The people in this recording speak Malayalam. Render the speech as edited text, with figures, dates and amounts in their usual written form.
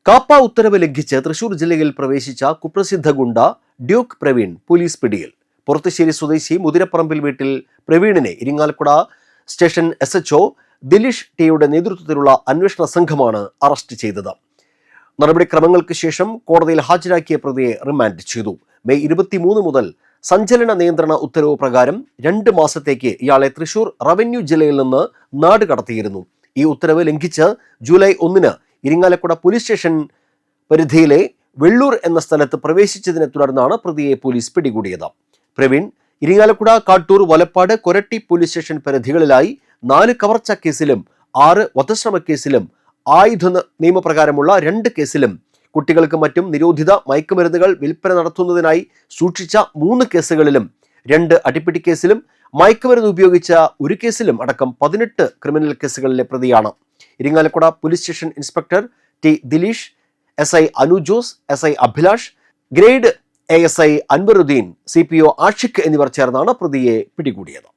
കാപ്പ ഉത്തരവ് ലംഘിച്ച് തൃശൂർ ജില്ലയിൽ പ്രവേശിച്ച കുപ്രസിദ്ധ ഗുണ്ട ഡ്യൂക്ക് പ്രവീൺ പോലീസ് പിടിയിൽ. പുറത്തുശ്ശേരി സ്വദേശി മുതിരപ്പറമ്പിൽ വീട്ടിൽ പ്രവീണിനെ ഇരിങ്ങാലക്കുട സ്റ്റേഷൻ SHO ദിലീഷ് ടിയുടെ നേതൃത്വത്തിലുള്ള അന്വേഷണ സംഘമാണ് അറസ്റ്റ് ചെയ്തത്. നടപടിക്രമങ്ങൾക്ക് ശേഷം കോടതിയിൽ ഹാജരാക്കിയ പ്രതിയെ റിമാൻഡ് ചെയ്തു. മെയ് 23 മുതൽ സഞ്ചലന നിയന്ത്രണ ഉത്തരവ് പ്രകാരം 2 മാസത്തേക്ക് ഇയാളെ തൃശൂർ റവന്യൂ ജില്ലയിൽ നിന്ന് നാട് കടത്തിയിരുന്നു. ഈ ഉത്തരവ് ലംഘിച്ച് ജൂലൈ 1 ഇരിങ്ങാലക്കുട പോലീസ് സ്റ്റേഷൻ പരിധിയിലെ വെള്ളൂർ എന്ന സ്ഥലത്ത് പ്രവേശിച്ചതിനെ തുടർന്നാണ് പ്രതിയെ പോലീസ് പിടികൂടിയത്. പ്രവീൺ ഇരിങ്ങാലക്കുട, കാട്ടൂർ, വലപ്പാട്, കൊരട്ടി പോലീസ് സ്റ്റേഷൻ പരിധികളിലായി 4 കവർച്ച കേസിലും 6 വധശ്രമ കേസിലും ആയുധ നിയമപ്രകാരമുള്ള 2 കേസിലും കുട്ടികൾക്ക് മറ്റും നിരോധിത മയക്കുമരുന്നുകൾ വിൽപ്പന നടത്തുന്നതിനായി സൂക്ഷിച്ച 3 കേസുകളിലും 2 അടിപിടി കേസിലും മയക്കുമരുന്ന് ഉപയോഗിച്ച 1 കേസിലും അടക്കം 18 ക്രിമിനൽ കേസുകളിലെ പ്രതിയാണ്. Irinjalakuda police station inspector T Dileesh, SI Anu Jose, SI Abhilash, grade ASI Anwaruddin, CPO Ashiq എന്നിവർ ചേർന്നാണ് പ്രതിയെ പിടികൂടിയത്.